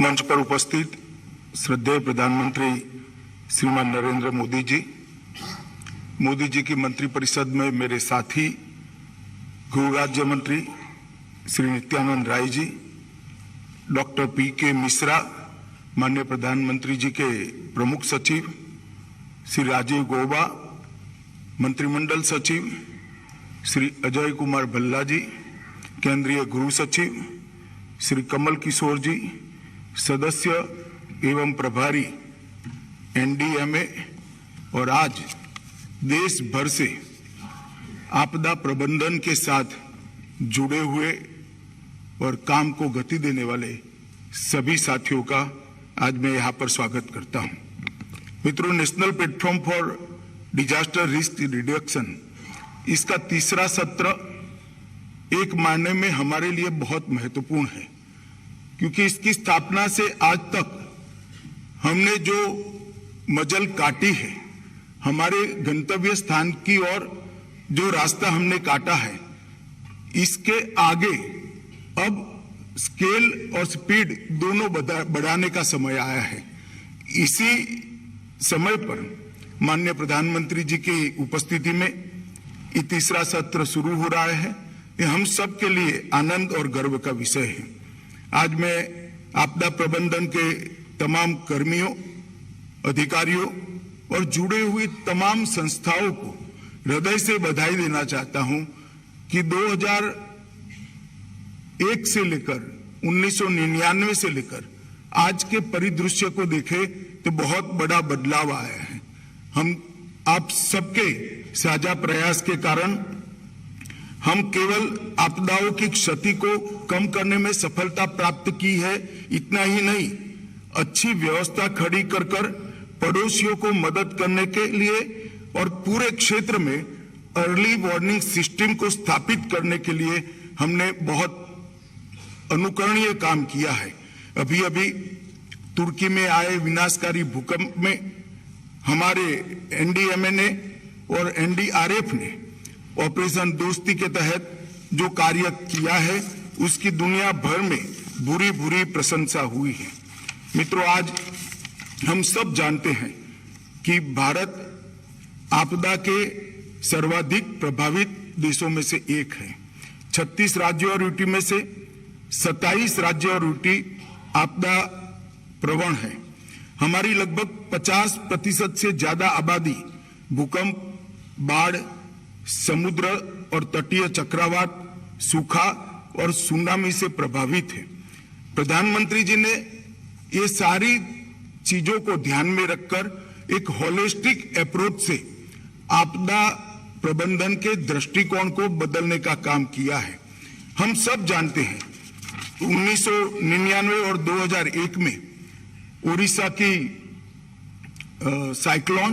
मंच पर उपस्थित श्रद्धेय प्रधानमंत्री श्रीमान नरेंद्र मोदी जी की मंत्रिपरिषद में मेरे साथी गृह राज्य मंत्री श्री नित्यानंद राय जी, डॉक्टर पी.के. मिश्रा, माननीय प्रधानमंत्री जी के प्रमुख सचिव श्री राजीव गौबा, मंत्रिमंडल सचिव श्री अजय कुमार भल्ला जी, केंद्रीय गृह सचिव श्री कमल किशोर जी, सदस्य एवं प्रभारी एनडीएमए और आज देश भर से आपदा प्रबंधन के साथ जुड़े हुए और काम को गति देने वाले सभी साथियों का आज मैं यहाँ पर स्वागत करता हूँ। मित्रों, national platform for disaster risk reduction इसका तीसरा सत्र एक मायने में हमारे लिए बहुत महत्वपूर्ण है, क्योंकि इसकी स्थापना से आज तक हमने जो मजल काटी है, हमारे गंतव्य स्थान की ओर जो रास्ता हमने काटा है, इसके आगे अब स्केल और स्पीड दोनों बढ़ाने का समय आया है। इसी समय पर माननीय प्रधानमंत्री जी की उपस्थिति में ये तीसरा सत्र शुरू हो रहा है। ये हम सब के लिए आनंद और गर्व का विषय है। आज मैं आपदा प्रबंधन के तमाम कर्मियों, अधिकारियों और जुड़े हुई तमाम संस्थाओं को हृदय से बधाई देना चाहता हूं कि 2001 से लेकर 1999 से लेकर आज के परिदृश्य को देखें तो बहुत बड़ा बदलाव आया है। हम आप सबके साझा प्रयास के कारण हम केवल आपदाओं की क्षति को कम करने में सफलता प्राप्त की है, इतना ही नहीं, अच्छी व्यवस्था खड़ी कर पड़ोसियों को मदद करने के लिए और पूरे क्षेत्र में अर्ली वार्निंग सिस्टम को स्थापित करने के लिए हमने बहुत अनुकरणीय काम किया है। अभी अभी तुर्की में आए विनाशकारी भूकंप में हमारे एनडीएमए ने और एनडीआरएफ ने ऑपरेशन दोस्ती के तहत जो कार्य किया है, उसकी दुनिया भर में बुरी बुरी प्रशंसा हुई है। मित्रों, आज हम सब जानते हैं कि भारत आपदा के सर्वाधिक प्रभावित देशों में से एक है। 36 राज्यों और यूटी में से 27 राज्य और यूटी आपदा प्रवण है। हमारी लगभग 50% से ज्यादा आबादी भूकंप, बाढ़, समुद्र और तटीय चक्रवात, सूखा और सुनामी से प्रभावित है। प्रधानमंत्री जी ने ये सारी चीजों को ध्यान में रखकर एक होलिस्टिक अप्रोच से आपदा प्रबंधन के दृष्टिकोण को बदलने का काम किया है। हम सब जानते हैं 1999 और 2001 में उड़ीसा की साइक्लोन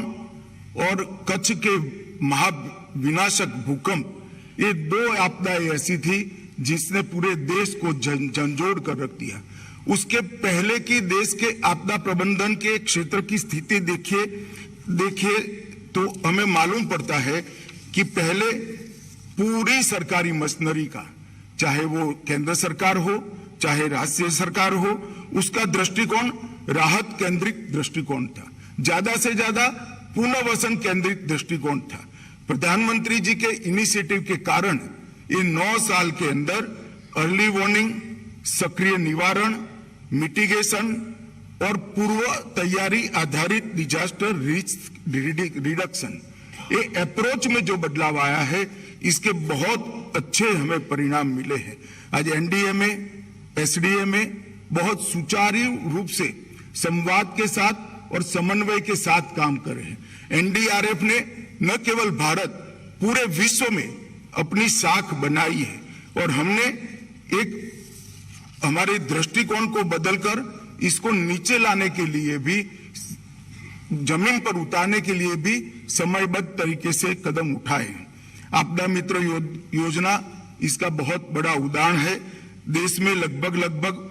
और कच्छ के महाविनाशक भूकंप, ये दो आपदाएं ऐसी थी जिसने पूरे देश को झंझोड़ कर रख दिया। उसके पहले की देश के आपदा प्रबंधन के क्षेत्र की स्थिति देखिए तो हमें मालूम पड़ता है कि पहले पूरी सरकारी मशीनरी का, चाहे वो केंद्र सरकार हो चाहे राज्य सरकार हो, उसका दृष्टिकोण राहत केंद्रित दृष्टिकोण था, ज्यादा से ज्यादा पुनर्वसन केंद्रित दृष्टिकोण था। प्रधानमंत्री जी के इनिशिएटिव के कारण इन 9 साल के अंदर अर्ली वार्निंग, सक्रिय निवारण, मिटिगेशन और पूर्व तैयारी आधारित डिजास्टर रिस्क रिडक्शन, ये अप्रोच में जो बदलाव आया है, इसके बहुत अच्छे हमें परिणाम मिले हैं। आज एनडीएमए, एसडीएमए बहुत सुचारू रूप से संवाद के साथ और समन्वय के साथ काम कर रहे हैं। एनडीआरएफ ने न केवल भारत, पूरे विश्व में अपनी साख बनाई है और हमने एक हमारे दृष्टिकोण को बदलकर इसको नीचे लाने के लिए भी, जमीन पर उतारने के लिए भी समयबद्ध तरीके से कदम उठाए। आपदा मित्र योजना इसका बहुत बड़ा उदाहरण है। देश में लगभग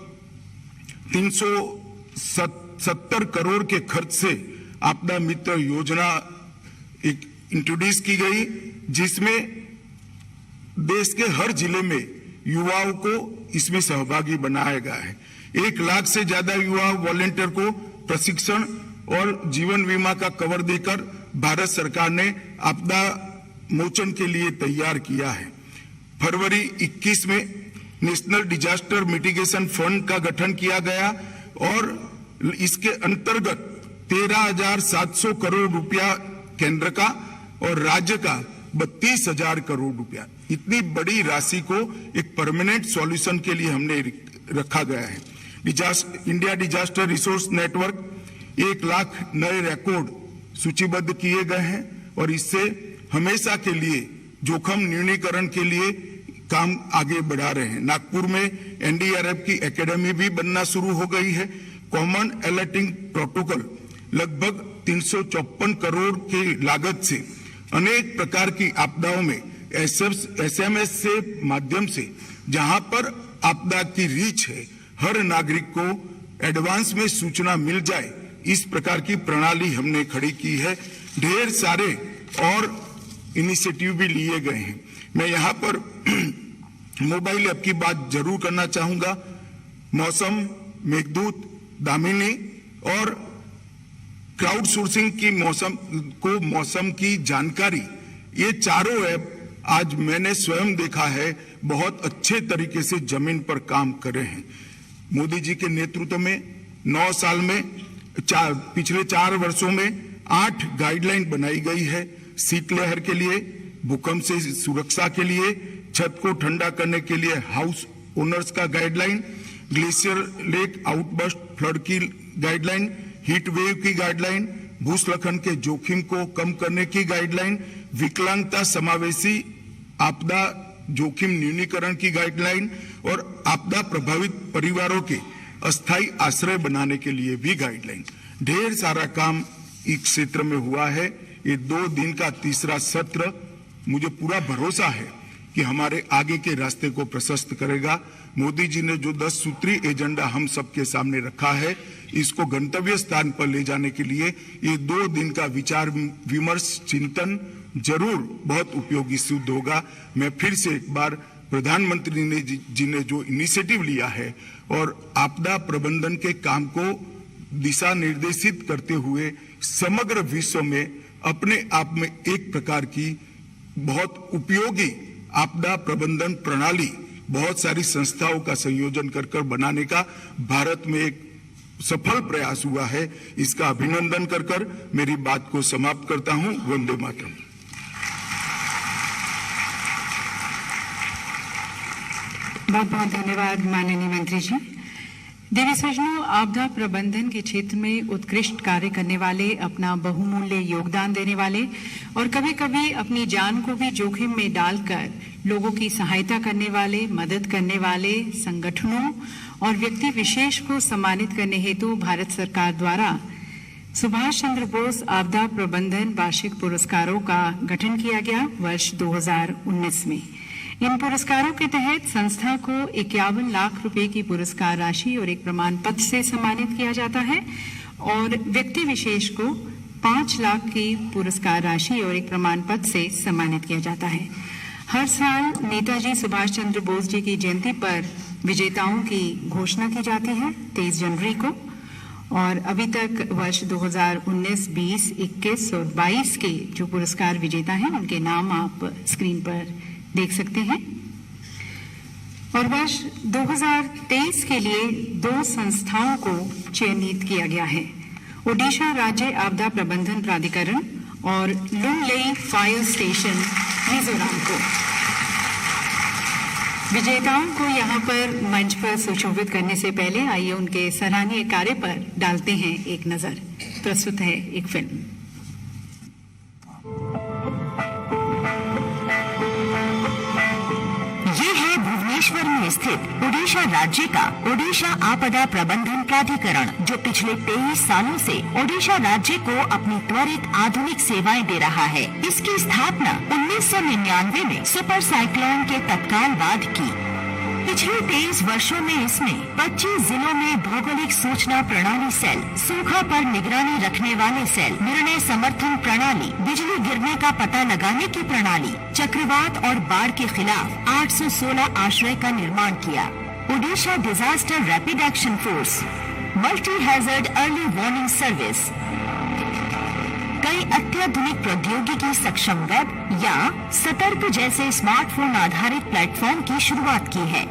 370 करोड़ के खर्च से आपदा मित्र योजना एक इंट्रोड्यूस की गई, जिसमें देश के हर जिले में युवाओं को इसमें सहभागी बनाया गया है। 1 लाख से ज्यादा युवा वॉलेंटियर को प्रशिक्षण और जीवन बीमा का कवर देकर भारत सरकार ने आपदा मोचन के लिए तैयार किया है। फरवरी 21 में नेशनल डिजास्टर मिटिगेशन फंड का गठन किया गया और इसके अंतर्गत 13,700 करोड़ रुपया केंद्र का और राज्य का 32,000 करोड़ रुपया, इतनी बड़ी राशि को एक परमानेंट सॉल्यूशन के लिए हमने रखा गया है। India disaster resource network 1 lakh नए रिकॉर्ड सूचीबद्ध किए गए हैं और इससे हमेशा के लिए जोखिम न्यूनीकरण के लिए काम आगे बढ़ा रहे हैं। नागपुर में एनडीआरएफ की एकेडमी भी बनना शुरू हो गई है। कॉमन अलर्टिंग प्रोटोकॉल लगभग 354 करोड़ की लागत से अनेक प्रकार की आपदाओं में एसएमएस से माध्यम से जहां पर आपदा की रीच है, हर नागरिक को एडवांस में सूचना मिल जाए, इस प्रकार की प्रणाली हमने खड़ी की है। ढेर सारे और इनिशिएटिव भी लिए गए हैं। मैं यहाँ पर मोबाइल ऐप की बात जरूर करना चाहूंगा। मौसम, मेघदूत, दामिनी और क्राउड सोर्सिंग की मौसम की जानकारी, ये चारों ऐप आज मैंने स्वयं देखा है बहुत अच्छे तरीके से जमीन पर काम कर रहे हैं। मोदी जी के नेतृत्व में 9 साल में पिछले 4 वर्षों में 8 गाइडलाइन बनाई गई है। शीतलहर के लिए, भूकंप से सुरक्षा के लिए, छत को ठंडा करने के लिए हाउस ओनर्स का guideline, glacier lake outburst flood की गाइडलाइन, हीट वेव की गाइडलाइन, भूस्खलन के जोखिम को कम करने की गाइडलाइन, विकलांगता समावेशी आपदा जोखिम न्यूनीकरण की गाइडलाइन और आपदा प्रभावित परिवारों के अस्थायी आश्रय बनाने के लिए भी गाइडलाइन। ढेर सारा काम इस क्षेत्र में हुआ है। ये 2 दिन का तीसरा सत्र मुझे पूरा भरोसा है कि हमारे आगे के रास्ते को प्रशस्त करेगा। मोदी जी ने जो 10 सूत्री एजेंडा हम सबके सामने रखा है, इसको गंतव्य स्थान पर ले जाने के लिए ये 2 दिन का विचार विमर्श चिंतन जरूर बहुत उपयोगी सिद्ध होगा। मैं फिर से एक बार प्रधानमंत्री जी ने जो इनिशिएटिव लिया है और आपदा प्रबंधन के काम को दिशा निर्देशित करते हुए समग्र विश्व में अपने आप में एक प्रकार की बहुत उपयोगी आपदा प्रबंधन प्रणाली बहुत सारी संस्थाओं का संयोजन कर बनाने का भारत में एक सफल प्रयास हुआ है। इसका अभिनंदन कर मेरी बात को समाप्त करता हूं। वंदे मातरम। बहुत बहुत धन्यवाद माननीय मंत्री जी। देवी सज्जनों, आपदा प्रबंधन के क्षेत्र में उत्कृष्ट कार्य करने वाले, अपना बहुमूल्य योगदान देने वाले और कभी कभी अपनी जान को भी जोखिम में डालकर लोगों की सहायता करने वाले, मदद करने वाले संगठनों और व्यक्ति विशेष को सम्मानित करने हेतु भारत सरकार द्वारा सुभाष चंद्र बोस आपदा प्रबंधन वार्षिक पुरस्कारों का गठन किया गया वर्ष 2019 में। इन पुरस्कारों के तहत संस्था को 51 लाख रुपए की पुरस्कार राशि और एक प्रमाण पत्र से सम्मानित किया जाता है और व्यक्ति विशेष को 5 लाख की पुरस्कार राशि और एक प्रमाण पत्र से सम्मानित किया जाता है। हर साल नेताजी सुभाष चंद्र बोस जी की जयंती पर विजेताओं की घोषणा की जाती है 23 जनवरी को और अभी तक वर्ष 2019, 20, 21 और 22 के जो पुरस्कार विजेता हैं उनके नाम आप स्क्रीन पर देख सकते हैं। और वर्ष 2023 के लिए 2 संस्थाओं को चयनित किया गया है, ओडिशा राज्य आपदा प्रबंधन प्राधिकरण और लुंगलेई फायर स्टेशन मिजोरम को। विजेताओं को यहाँ पर मंच पर सुशोभित करने से पहले आइए उनके सराहनीय कार्य पर डालते हैं एक नजर। प्रस्तुत है एक फिल्म। भुवनेश्वर में स्थित ओडिशा राज्य का ओडिशा आपदा प्रबंधन प्राधिकरण, जो पिछले 23 सालों से ओडिशा राज्य को अपनी त्वरित आधुनिक सेवाएं दे रहा है। इसकी स्थापना 1999 में सुपर साइक्लोन के तत्काल बाद की। पिछले 23 वर्षों में इसमें 25 जिलों में भौगोलिक सूचना प्रणाली सेल, सूखा पर निगरानी रखने वाले सेल, निर्णय समर्थन प्रणाली, बिजली गिरने का पता लगाने की प्रणाली, चक्रवात और बाढ़ के खिलाफ 816 आश्रय का निर्माण किया। Odisha disaster rapid action force, multi hazard early warning service, कई अत्याधुनिक प्रौद्योगिकी सक्षम वेब या सतर्क जैसे स्मार्टफोन आधारित प्लेटफॉर्म की शुरुआत की है।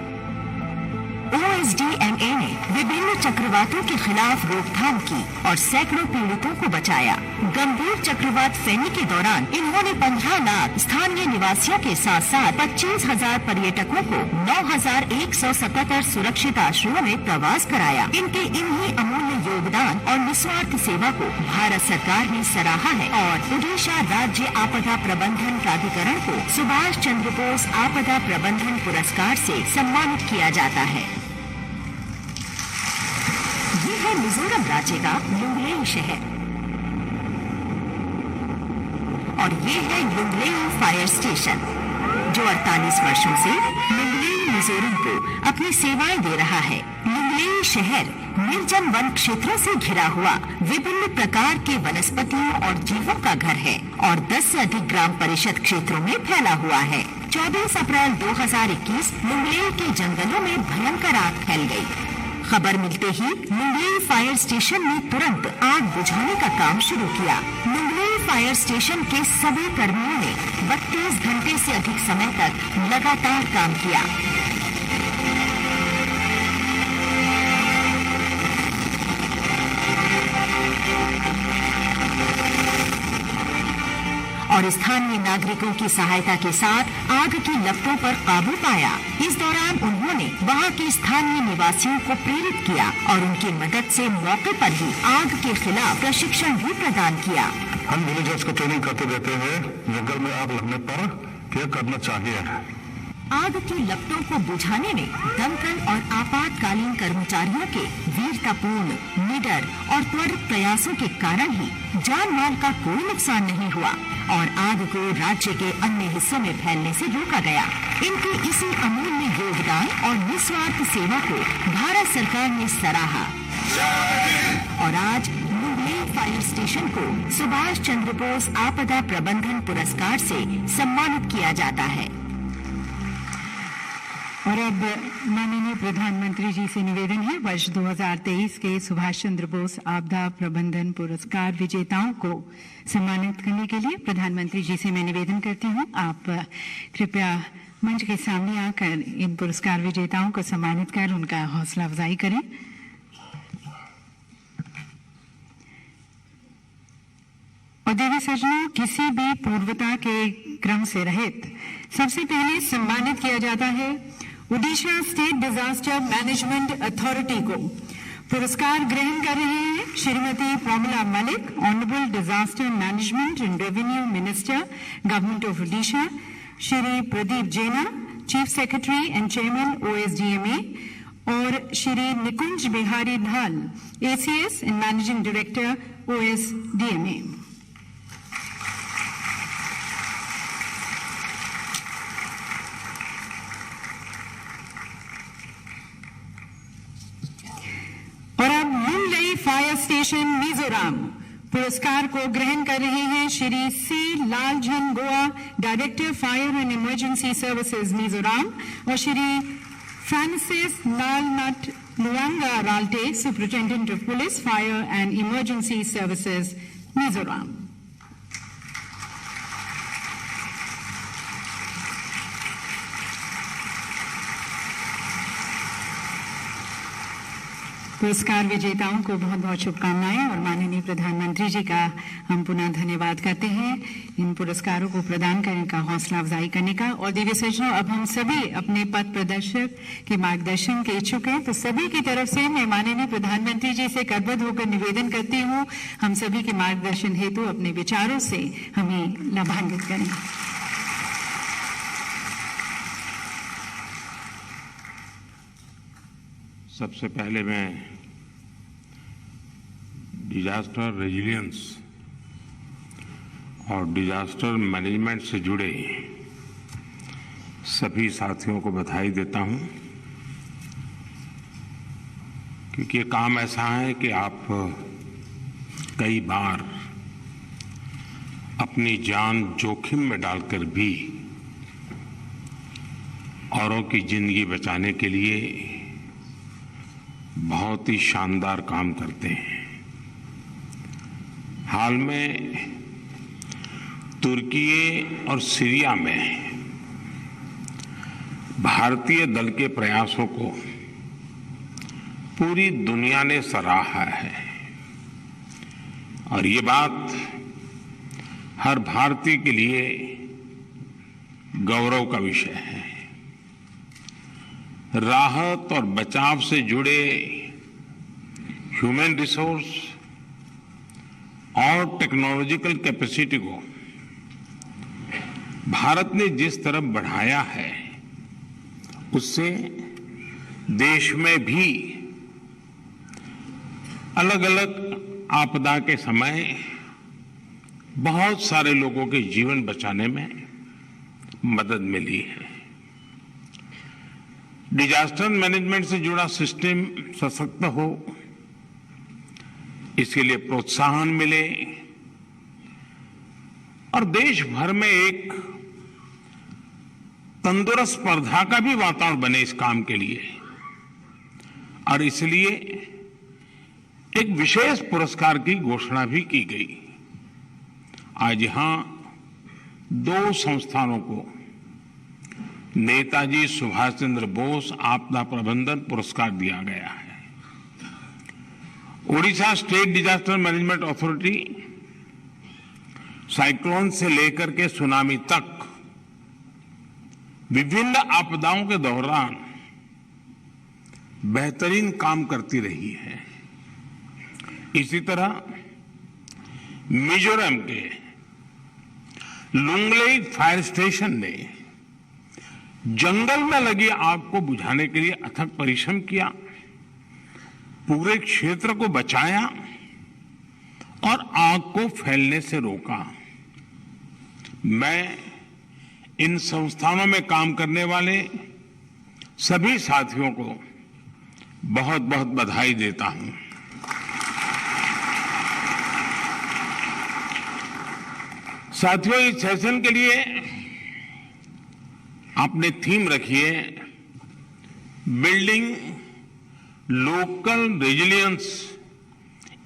OSDMA ने विभिन्न चक्रवातों के खिलाफ रोकथाम की और सैकड़ों पीड़ितों को बचाया। गंभीर चक्रवात फेनी के दौरान इन्होंने 15 लाख स्थानीय निवासियों के साथ साथ 25,000 पर्यटकों को 9,177 सुरक्षित आश्रयों में प्रवास कराया। इनके इन्हीं अमूल्य योगदान और निस्वार्थ सेवा को भारत सरकार ने सराहा है और ओडिशा राज्य आपदा प्रबंधन प्राधिकरण को सुभाष चंद्र बोस आपदा प्रबंधन पुरस्कार से सम्मानित किया जाता है। ये है मिजोरम राज्य का लुंगलेई शहर और ये है लुंगलेई फायर स्टेशन, जो 48 वर्षों से लुंगलेई मिजोरम को अपनी सेवाएं दे रहा है। लुंगलेई शहर निर्जन वन क्षेत्रों से घिरा हुआ विभिन्न प्रकार के वनस्पतियों और जीवों का घर है और 10 से अधिक ग्राम परिषद क्षेत्रों में फैला हुआ है। 24 अप्रैल 2021 लुंगलेई के जंगलों में भयंकर आग फैल गई। खबर मिलते ही लुंगलेई फायर स्टेशन ने तुरंत आग बुझाने का काम शुरू किया। लुंगलेई फायर स्टेशन के सभी कर्मियों ने 32 घंटे से अधिक समय तक लगातार काम किया। और स्थानीय नागरिकों की सहायता के साथ आग की लपटों पर काबू पाया। इस दौरान उन्होंने वहां के स्थानीय निवासियों को प्रेरित किया और उनकी मदद से मौके पर ही आग के खिलाफ प्रशिक्षण भी प्रदान किया। हम विलेजर्स को ट्रेनिंग करते रहते हैं जंगल में आग लगने पर क्या करना चाहिए। आग की लपटों को बुझाने में दमकल और आपातकालीन कर्मचारियों के वीरतापूर्ण, निडर और त्वरित प्रयासों के कारण ही जान माल का कोई नुकसान नहीं हुआ और आग को राज्य के अन्य हिस्सों में फैलने से रोका गया। इनके इसी अमूल्य योगदान और निस्वार्थ सेवा को भारत सरकार ने सराहा और आज लुंगलेई फायर स्टेशन को सुभाष चंद्र बोस आपदा प्रबंधन पुरस्कार से सम्मानित किया जाता है। और अब माननीय प्रधानमंत्री जी से निवेदन है, वर्ष 2023 के सुभाष चंद्र बोस आपदा प्रबंधन पुरस्कार विजेताओं को सम्मानित करने के लिए प्रधानमंत्री जी से मैं निवेदन करती हूं, आप कृपया मंच के सामने आकर इन पुरस्कार विजेताओं को सम्मानित कर उनका हौसला अफजाई करें। और देवी सज्जनों, किसी भी पूर्वता के क्रम से रहित सबसे पहले सम्मानित किया जाता है Odisha state disaster management authority को। पुरस्कार ग्रहण कर रहे हैं Shrimati Pramila Malik, honourable disaster management and revenue minister, government of Odisha, Shri Pradeep Jena, chief secretary and chairman OSDMA, और Shri Nikunj Bihari Dhal, ACS and managing director OSDMA। और अब लुंगलेई फायर स्टेशन मिजोरम पुरस्कार को ग्रहण कर रहे हैं श्री C. लालझन गोआ, director fire and emergency services Mizoram, और श्री फ्रांसिस नालनट लुआंगा Ralte, superintendent of police fire and emergency services Mizoram. पुरस्कार विजेताओं को बहुत बहुत शुभकामनाएं और माननीय प्रधानमंत्री जी का हम पुनः धन्यवाद करते हैं इन पुरस्कारों को प्रदान करने का, हौसला अफजाई करने का। और दिव्य सज्जनों, अब हम सभी अपने पथ प्रदर्शक के मार्गदर्शन के इच्छुक हैं, तो सभी की तरफ से मैं माननीय प्रधानमंत्री जी से करबद्ध होकर निवेदन करती हूँ, हम सभी के मार्गदर्शन हेतु अपने विचारों से हमें लाभान्वित करें। सबसे पहले मैं डिजास्टर रेजिलियंस और डिजास्टर मैनेजमेंट से जुड़े सभी साथियों को बधाई देता हूं, क्योंकि ये काम ऐसा है कि आप कई बार अपनी जान जोखिम में डालकर भी औरों की जिंदगी बचाने के लिए बहुत ही शानदार काम करते हैं। हाल में तुर्की और सीरिया में भारतीय दल के प्रयासों को पूरी दुनिया ने सराहा है और ये बात हर भारतीय के लिए गौरव का विषय है। राहत और बचाव से जुड़े ह्यूमन रिसोर्स और टेक्नोलॉजिकल कैपेसिटी को भारत ने जिस तरफ बढ़ाया है उससे देश में भी अलग अलग आपदा के समय बहुत सारे लोगों के जीवन बचाने में मदद मिली है। डिजास्टर मैनेजमेंट से जुड़ा सिस्टम सशक्त हो, इसके लिए प्रोत्साहन मिले और देश भर में एक तंदुरुस्त स्पर्धा का भी वातावरण बने इस काम के लिए। और इसलिए एक विशेष पुरस्कार की घोषणा भी की गई। आज यहां 2 संस्थानों को नेताजी सुभाष चंद्र बोस आपदा प्रबंधन पुरस्कार दिया गया है। Odisha state disaster management authority cyclone से लेकर के सुनामी तक विभिन्न आपदाओं के दौरान बेहतरीन काम करती रही है। इसी तरह मिजोरम के लुंगलेई फायर स्टेशन ने जंगल में लगी आग को बुझाने के लिए अथक परिश्रम किया, पूरे क्षेत्र को बचाया और आग को फैलने से रोका। मैं इन संस्थानों में काम करने वाले सभी साथियों को बहुत बहुत बधाई देता हूं। साथियों, इस सेशन के लिए आपने थीम रखी है building local resilience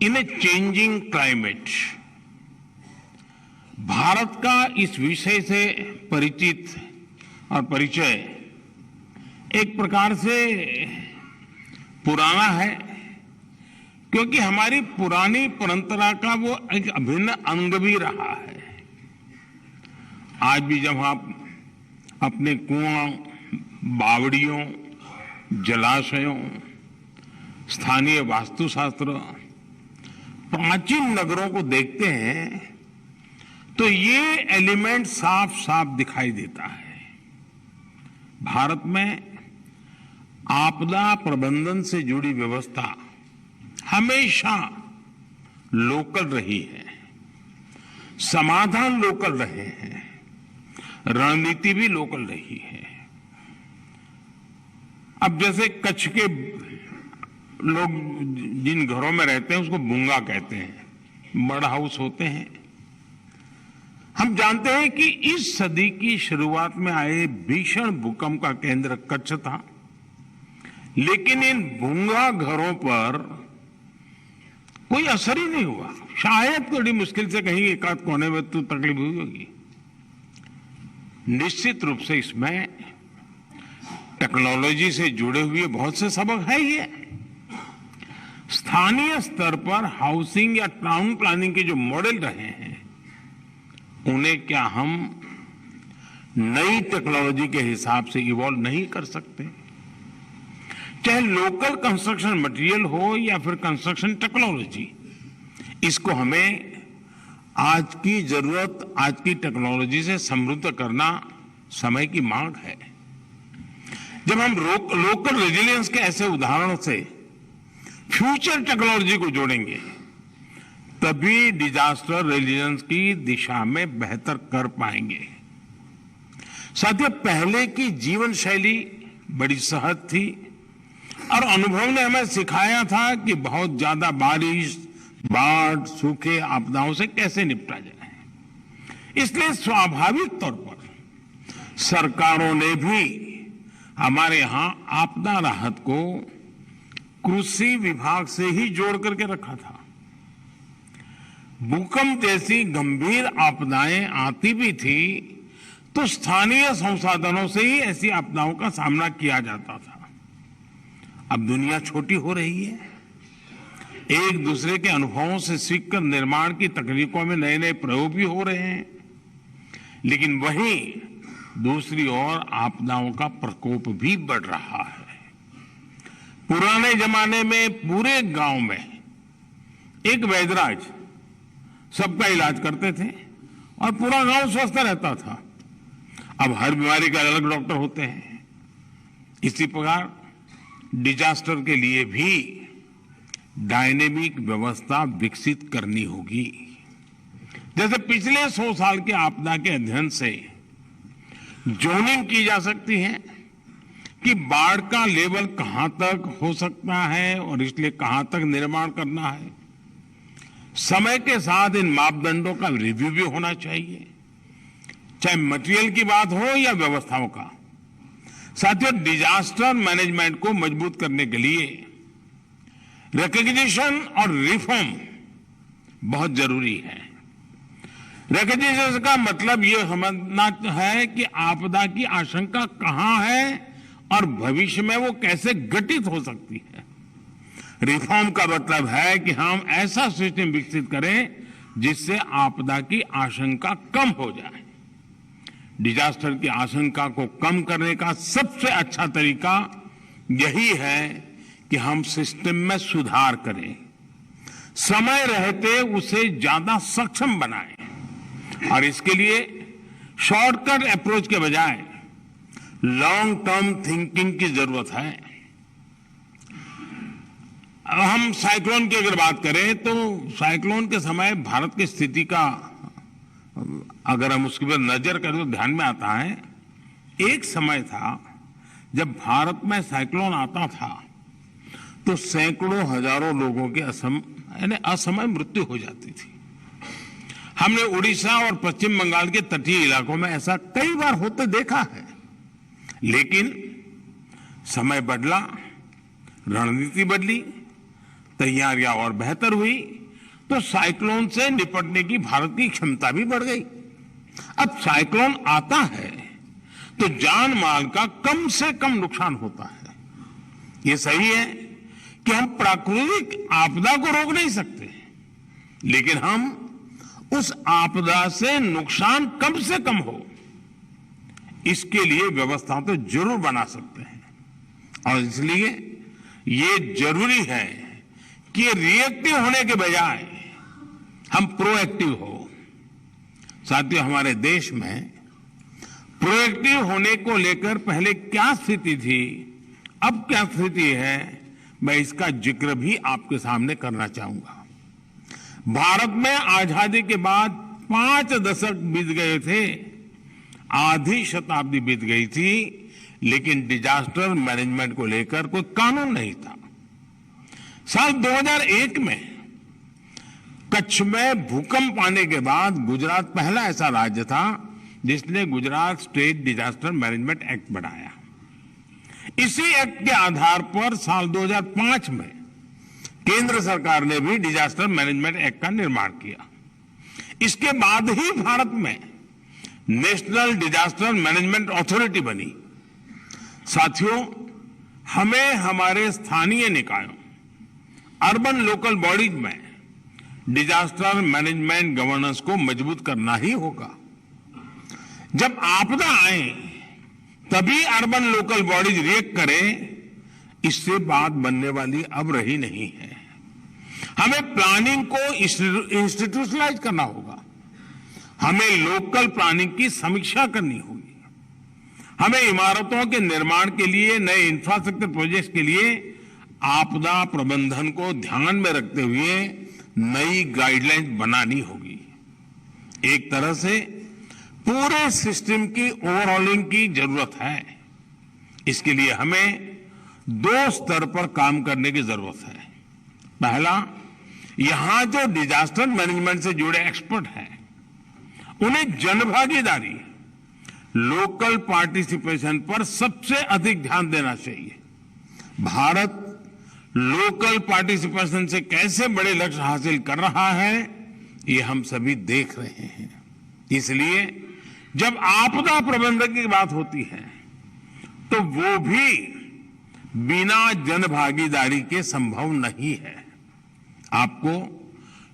in a changing climate. Bharat का इस विषय से परिचित और परिचय एक प्रकार से पुराना है, क्योंकि हमारी पुरानी परंपरा का वो एक अभिन्न अंग भी रहा है। आज भी जब आप अपने कुआं, बावड़ियों, जलाशयों, स्थानीय वास्तुशास्त्र, प्राचीन नगरों को देखते हैं तो ये एलिमेंट साफ साफ दिखाई देता है। भारत में आपदा प्रबंधन से जुड़ी व्यवस्था हमेशा लोकल रही है, समाधान लोकल रहे हैं, रणनीति भी लोकल रही है। अब जैसे कच्छ के लोग जिन घरों में रहते हैं उसको बुंगा कहते हैं, मड हाउस होते हैं। हम जानते हैं कि इस सदी की शुरुआत में आए भीषण भूकंप का केंद्र कच्छ था, लेकिन इन बुंगा घरों पर कोई असर ही नहीं हुआ। शायद बड़ी मुश्किल से कहीं एक आध कोने में तो तकलीफ हुई होगी। निश्चित रूप से इसमें टेक्नोलॉजी से जुड़े हुए बहुत से सबक है। ये स्थानीय स्तर पर हाउसिंग या टाउन प्लानिंग के जो मॉडल रहे हैं उन्हें क्या हम नई टेक्नोलॉजी के हिसाब से इवॉल्व नहीं कर सकते? चाहे लोकल कंस्ट्रक्शन मटेरियल हो या फिर कंस्ट्रक्शन टेक्नोलॉजी, इसको हमें आज की जरूरत, आज की टेक्नोलॉजी से समृद्ध करना समय की मांग है। जब हम लोकल रेजिलियंस के ऐसे उदाहरणों से फ्यूचर टेक्नोलॉजी को जोड़ेंगे तभी डिजास्टर रेजिलियंस की दिशा में बेहतर कर पाएंगे। साथियों, पहले की जीवन शैली बड़ी सहज थी और अनुभव ने हमें सिखाया था कि बहुत ज्यादा बारिश, बाढ़, सूखे, आपदाओं से कैसे निपटा जाए। इसलिए स्वाभाविक तौर पर सरकारों ने भी हमारे यहां आपदा राहत को कृषि विभाग से ही जोड़ करके रखा था। भूकंप जैसी गंभीर आपदाएं आती भी थी तो स्थानीय संसाधनों से ही ऐसी आपदाओं का सामना किया जाता था। अब दुनिया छोटी हो रही है, एक दूसरे के अनुभवों से सीखकर निर्माण की तकनीकों में नए नए प्रयोग भी हो रहे हैं, लेकिन वहीं दूसरी ओर आपदाओं का प्रकोप भी बढ़ रहा है। पुराने जमाने में पूरे गांव में एक वैद्यराज सबका इलाज करते थे और पूरा गांव स्वस्थ रहता था। अब हर बीमारी का अलग डॉक्टर होते हैं। इसी प्रकार डिजास्टर के लिए भी डायनेमिक व्यवस्था विकसित करनी होगी। जैसे पिछले 100 साल के आपदा के अध्ययन से जोनिंग की जा सकती है कि बाढ़ का लेवल कहां तक हो सकता है और इसलिए कहां तक निर्माण करना है। समय के साथ इन मापदंडों का रिव्यू भी होना चाहिए, चाहे मटेरियल की बात हो या व्यवस्थाओं का। साथियों, डिजास्टर मैनेजमेंट को मजबूत करने के लिए रिकग्निशन और रिफॉर्म बहुत जरूरी है। रिकग्निशन का मतलब यह समझना है कि आपदा की आशंका कहां है और भविष्य में वो कैसे घटित हो सकती है। रिफॉर्म का मतलब है कि हम ऐसा सिस्टम विकसित करें जिससे आपदा की आशंका कम हो जाए। डिजास्टर की आशंका को कम करने का सबसे अच्छा तरीका यही है कि हम सिस्टम में सुधार करें, समय रहते उसे ज्यादा सक्षम बनाएं और इसके लिए शॉर्टकट अप्रोच के बजाय लॉन्ग टर्म थिंकिंग की जरूरत है। हम साइक्लोन की अगर बात करें तो साइक्लोन के समय भारत की स्थिति का अगर हम उसके पर नजर करें तो ध्यान में आता है, एक समय था जब भारत में साइक्लोन आता था तो सैकड़ों हजारों लोगों की असमय मृत्यु हो जाती थी। हमने उड़ीसा और पश्चिम बंगाल के तटीय इलाकों में ऐसा कई बार होते देखा है, लेकिन समय बदला, रणनीति बदली, तैयारियां और बेहतर हुई तो साइक्लोन से निपटने की भारत की क्षमता भी बढ़ गई। अब साइक्लोन आता है तो जान माल का कम से कम नुकसान होता है। ये सही है कि हम प्राकृतिक आपदा को रोक नहीं सकते, लेकिन हम उस आपदा से नुकसान कम से कम हो इसके लिए व्यवस्था तो जरूर बना सकते हैं। और इसलिए ये जरूरी है कि रिएक्टिव होने के बजाय हम प्रोएक्टिव हो। साथियों, हमारे देश में प्रोएक्टिव होने को लेकर पहले क्या स्थिति थी, अब क्या स्थिति है, मैं इसका जिक्र भी आपके सामने करना चाहूंगा। भारत में आजादी के बाद 5 दशक बीत गए थे, आधी शताब्दी बीत गई थी, लेकिन डिजास्टर मैनेजमेंट को लेकर कोई कानून नहीं था। साल 2001 में कच्छ में भूकंप आने के बाद गुजरात पहला ऐसा राज्य था जिसने Gujarat state disaster management act बनाया। इसी एक्ट के आधार पर साल 2005 में केंद्र सरकार ने भी डिजास्टर मैनेजमेंट एक्ट का निर्माण किया। इसके बाद ही भारत में नेशनल डिजास्टर मैनेजमेंट अथॉरिटी बनी। साथियों, हमें हमारे स्थानीय निकायों, अर्बन लोकल बॉडीज में डिजास्टर मैनेजमेंट गवर्नेंस को मजबूत करना ही होगा। जब आपदा आए तभी अर्बन लोकल बॉडीज रिएक्ट करें, इससे बात बनने वाली अब रही नहीं है। हमें प्लानिंग को इंस्टीट्यूशनलाइज करना होगा, हमें लोकल प्लानिंग की समीक्षा करनी होगी, हमें इमारतों के निर्माण के लिए, नए इंफ्रास्ट्रक्चर प्रोजेक्ट्स के लिए आपदा प्रबंधन को ध्यान में रखते हुए नई गाइडलाइंस बनानी होगी। एक तरह से पूरे सिस्टम की ओवरऑलिंग की जरूरत है। इसके लिए हमें 2 स्तर पर काम करने की जरूरत है। पहला, यहां जो डिजास्टर मैनेजमेंट से जुड़े एक्सपर्ट हैं उन्हें जनभागीदारी, लोकल पार्टिसिपेशन पर सबसे अधिक ध्यान देना चाहिए। भारत लोकल पार्टिसिपेशन से कैसे बड़े लक्ष्य हासिल कर रहा है, ये हम सभी देख रहे हैं। इसलिए जब आपदा प्रबंधन की बात होती है तो वो भी बिना जन भागीदारी के संभव नहीं है। आपको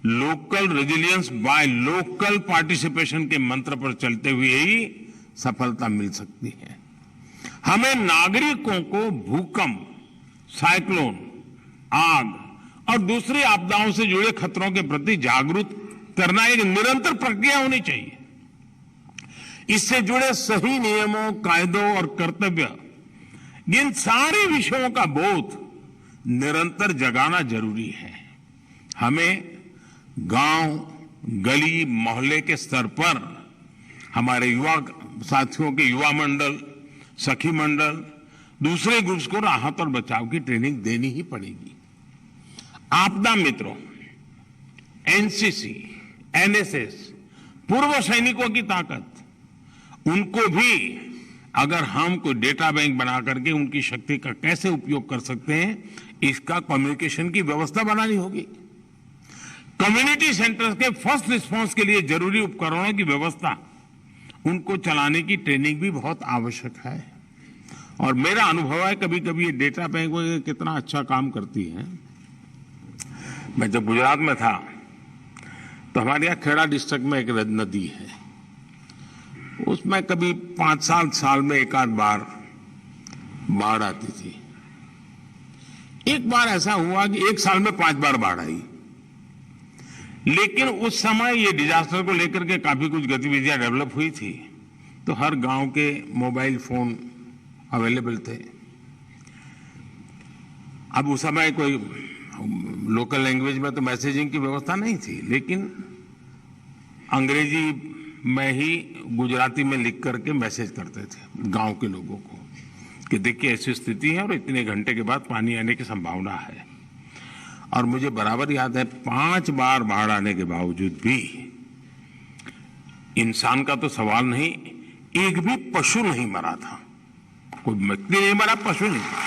local resilience by local participation के मंत्र पर चलते हुए ही सफलता मिल सकती है। हमें नागरिकों को भूकंप, साइक्लोन, आग और दूसरी आपदाओं से जुड़े खतरों के प्रति जागरूक करना एक निरंतर प्रक्रिया होनी चाहिए। इससे जुड़े सही नियमों, कायदों और कर्तव्य, इन सारे विषयों का बोध निरंतर जगाना जरूरी है। हमें गांव, गली, मोहल्ले के स्तर पर हमारे युवा साथियों के युवा मंडल, सखी मंडल, दूसरे ग्रुप्स को राहत और बचाव की ट्रेनिंग देनी ही पड़ेगी। आपदा मित्रों, एनसीसी, एनएसएस, पूर्व सैनिकों की ताकत, उनको भी अगर हम कोई डेटा बैंक बना करके उनकी शक्ति का कैसे उपयोग कर सकते हैं, इसका कम्युनिकेशन की व्यवस्था बनानी होगी। कम्युनिटी सेंटर्स के फर्स्ट रिस्पांस के लिए जरूरी उपकरणों की व्यवस्था, उनको चलाने की ट्रेनिंग भी बहुत आवश्यक है। और मेरा अनुभव है कभी कभी ये डेटा बैंक कितना अच्छा काम करती है। मैं जब गुजरात में था तो हमारे यहाँ खेड़ा डिस्ट्रिक्ट में एक नदी है, उसमें कभी 5 साल में एक आध बार बाढ़ आती थी। एक बार ऐसा हुआ कि 1 साल में 5 बार बाढ़ आई, लेकिन उस समय ये डिजास्टर को लेकर के काफी कुछ गतिविधियां डेवलप हुई थी, तो हर गांव के मोबाइल फोन अवेलेबल थे। अब उस समय कोई लोकल लैंग्वेज में तो मैसेजिंग की व्यवस्था नहीं थी, लेकिन अंग्रेजी में ही गुजराती में लिख करके मैसेज करते थे गांव के लोगों को कि देखिए ऐसी स्थिति है और इतने घंटे के बाद पानी आने की संभावना है। और मुझे बराबर याद है 5 बार बाढ़ आने के बावजूद भी इंसान का तो सवाल नहीं, एक भी पशु नहीं मरा था, कोई व्यक्ति नहीं मरा, पशु नहीं।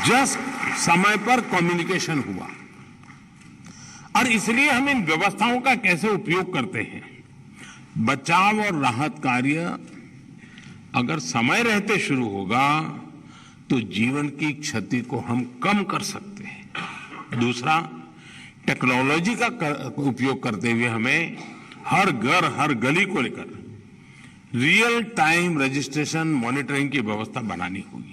जस्ट समय पर कम्युनिकेशन हुआ। और इसलिए हम इन व्यवस्थाओं का कैसे उपयोग करते हैं। बचाव और राहत कार्य अगर समय रहते शुरू होगा तो जीवन की क्षति को हम कम कर सकते हैं। दूसरा, टेक्नोलॉजी का उपयोग करते हुए हमें हर घर, हर गली को लेकर रियल टाइम रजिस्ट्रेशन, मॉनिटरिंग की व्यवस्था बनानी होगी।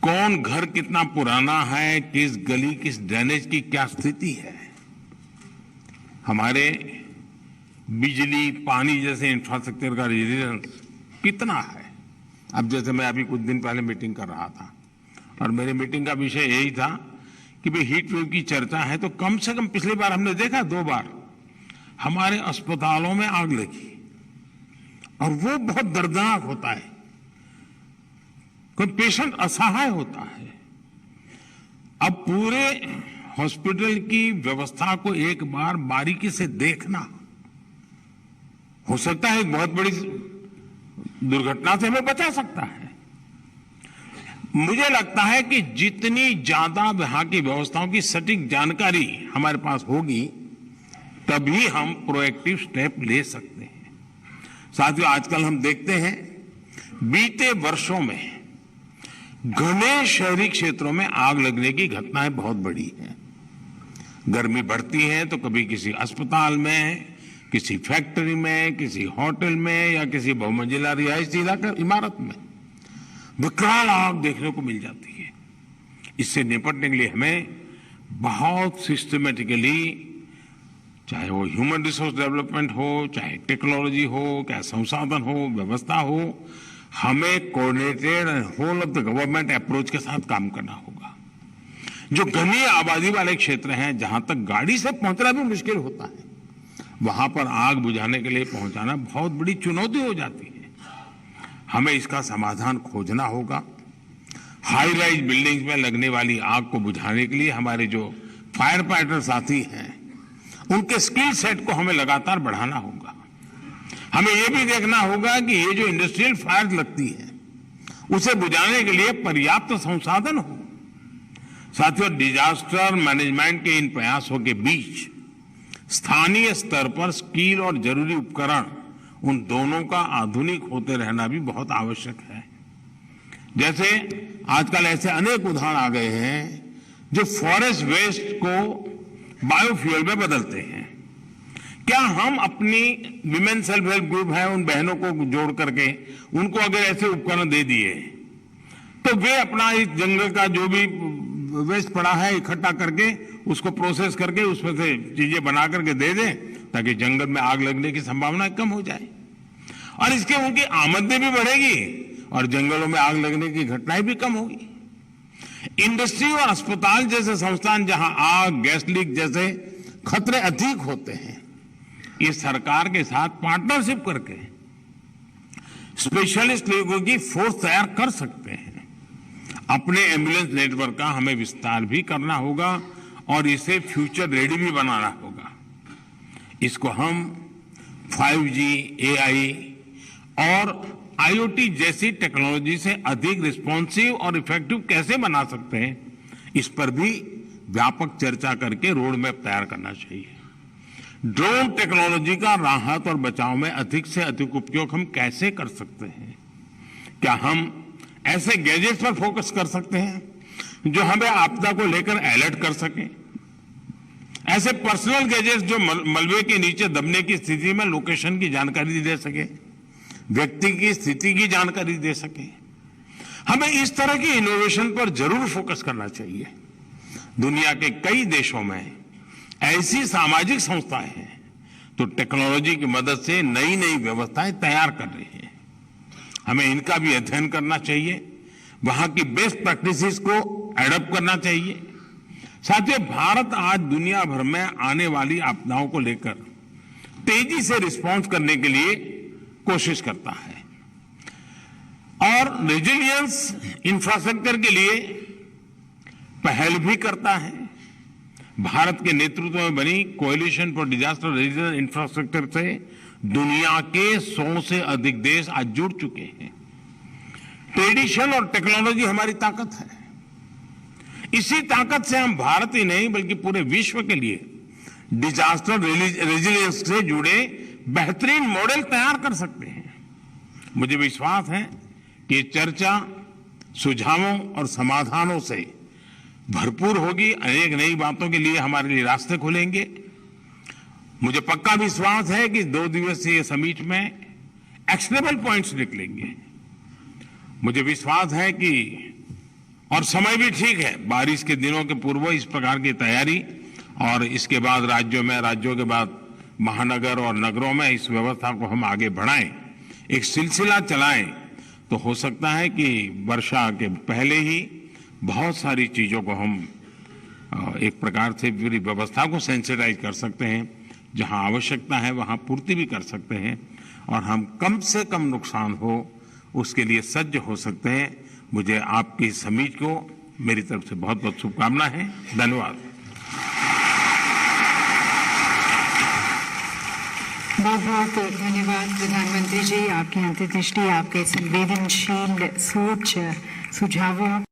कौन घर कितना पुराना है, किस गली, किस ड्रेनेज की क्या स्थिति है, हमारे बिजली, पानी जैसे इंफ्रास्ट्रक्चर का रेजिलियंस कितना है। अब जैसे मैं अभी कुछ दिन पहले मीटिंग कर रहा था और मेरे मीटिंग का विषय यही था कि भाई हीट वेव की चर्चा है, तो कम से कम पिछली बार हमने देखा 2 बार हमारे अस्पतालों में आग लगी और वो बहुत दर्दनाक होता है। कोई पेशेंट असहाय होता है। अब पूरे हॉस्पिटल की व्यवस्था को एक बार बारीकी से देखना, हो सकता है एक बहुत बड़ी दुर्घटना से हमें बचा सकता है। मुझे लगता है कि जितनी ज्यादा वहां की व्यवस्थाओं की सटीक जानकारी हमारे पास होगी, तभी हम प्रोएक्टिव स्टेप ले सकते हैं। साथियों, आजकल हम देखते हैं बीते वर्षों में घने शहरी क्षेत्रों में आग लगने की घटनाएं बहुत बढ़ी हैं। गर्मी बढ़ती है तो कभी किसी अस्पताल में, किसी फैक्ट्री में, किसी होटल में या किसी बहुमंजिला रिहायशी इमारत में विकराल आग देखने को मिल जाती है। इससे निपटने के लिए हमें बहुत सिस्टमेटिकली, चाहे वो ह्यूमन रिसोर्स डेवलपमेंट हो, चाहे टेक्नोलॉजी हो, चाहे संसाधन हो, व्यवस्था हो, हमें coordinated and whole of the government approach के साथ काम करना होगा। जो घनी आबादी वाले क्षेत्र हैं, जहां तक गाड़ी से पहुंचना भी मुश्किल होता है, वहां पर आग बुझाने के लिए पहुंचाना बहुत बड़ी चुनौती हो जाती है। हमें इसका समाधान खोजना होगा। हाई राइज बिल्डिंग्स में लगने वाली आग को बुझाने के लिए हमारे जो फायर फाइटर साथी हैं, उनके स्किल सेट को हमें लगातार बढ़ाना होगा। हमें यह भी देखना होगा कि ये जो इंडस्ट्रियल फायर लगती है, उसे बुझाने के लिए पर्याप्त संसाधन हो। साथियों, डिजास्टर मैनेजमेंट के इन प्रयासों के बीच स्थानीय स्तर पर स्किल और जरूरी उपकरण, उन दोनों का आधुनिक होते रहना भी बहुत आवश्यक है। जैसे आजकल ऐसे अनेक उदाहरण आ गए हैं जो फॉरेस्ट वेस्ट को बायोफ्यूल में बदलते हैं। क्या हम अपनी विमेन सेल्फ हेल्प ग्रुप है, उन बहनों को जोड़ करके उनको अगर ऐसे उपकरण दे दिए तो वे अपना इस जंगल का जो भी वेस्ट पड़ा है इकट्ठा करके उसको प्रोसेस करके उसमें से चीजें बना करके दे दें, ताकि जंगल में आग लगने की संभावना कम हो जाए और इसके उनकी आमदनी भी बढ़ेगी और जंगलों में आग लगने की घटनाएं भी कम होगी। इंडस्ट्री और अस्पताल जैसे संस्थान जहां आग, गैस लीक जैसे खतरे अधिक होते हैं, ये सरकार के साथ पार्टनरशिप करके स्पेशलिस्ट लोगों की फोर्स तैयार कर सकते हैं। अपने एम्बुलेंस नेटवर्क का हमें विस्तार भी करना होगा और इसे फ्यूचर रेडी भी बनाना होगा। इसको हम 5G, AI और IoT जैसी टेक्नोलॉजी से अधिक रिस्पॉन्सिव और इफेक्टिव कैसे बना सकते हैं, इस पर भी व्यापक चर्चा करके रोड मैप तैयार करना चाहिए। ड्रोन टेक्नोलॉजी का राहत और बचाव में अधिक से अधिक उपयोग हम कैसे कर सकते हैं? क्या हम ऐसे गैजेट्स पर फोकस कर सकते हैं जो हमें आपदा को लेकर अलर्ट कर सकें? ऐसे पर्सनल गैजेट्स जो मलबे के नीचे दबने की स्थिति में लोकेशन की जानकारी दे सके, व्यक्ति की स्थिति की जानकारी दे सके। हमें इस तरह की इनोवेशन पर जरूर फोकस करना चाहिए। दुनिया के कई देशों में ऐसी सामाजिक संस्थाएं हैं तो टेक्नोलॉजी की मदद से नई नई व्यवस्थाएं तैयार कर रही हैं। हमें इनका भी अध्ययन करना चाहिए, वहां की बेस्ट प्रैक्टिसेस को एडॉप्ट करना चाहिए। साथियों, भारत आज दुनिया भर में आने वाली आपदाओं को लेकर तेजी से रिस्पॉन्स करने के लिए कोशिश करता है और रेजिलियंस इंफ्रास्ट्रक्चर के लिए पहल भी करता है। भारत के नेतृत्व में बनी coalition for disaster resilience infrastructure से दुनिया के 100 से अधिक देश आज जुड़ चुके हैं। ट्रेडिशन और टेक्नोलॉजी हमारी ताकत है। इसी ताकत से हम भारत ही नहीं बल्कि पूरे विश्व के लिए डिजास्टर रेजिलियंस से जुड़े बेहतरीन मॉडल तैयार कर सकते हैं। मुझे विश्वास है कि ये चर्चा सुझावों और समाधानों से भरपूर होगी, अनेक नई बातों के लिए हमारे लिए रास्ते खुलेंगे। मुझे पक्का विश्वास है कि 2 दिवसीय समिट में एक्शनेबल पॉइंट्स निकलेंगे। मुझे विश्वास है कि और समय भी ठीक है, बारिश के दिनों के पूर्व इस प्रकार की तैयारी और इसके बाद राज्यों के बाद महानगर और नगरों में इस व्यवस्था को हम आगे बढ़ाएं, एक सिलसिला चलाएं, तो हो सकता है कि वर्षा के पहले ही बहुत सारी चीजों को हम एक प्रकार से पूरी व्यवस्था को सेंसिटाइज कर सकते हैं। जहां आवश्यकता है वहां पूर्ति भी कर सकते हैं और हम कम से कम नुकसान हो उसके लिए सज्ज हो सकते हैं। मुझे आपकी समिट को मेरी तरफ से बहुत बहुत शुभकामनाएं हैं। धन्यवाद। बहुत बहुत धन्यवाद प्रधानमंत्री जी, आपकी अंतर्दृष्टि, आपके संवेदनशील सोच, सुझावों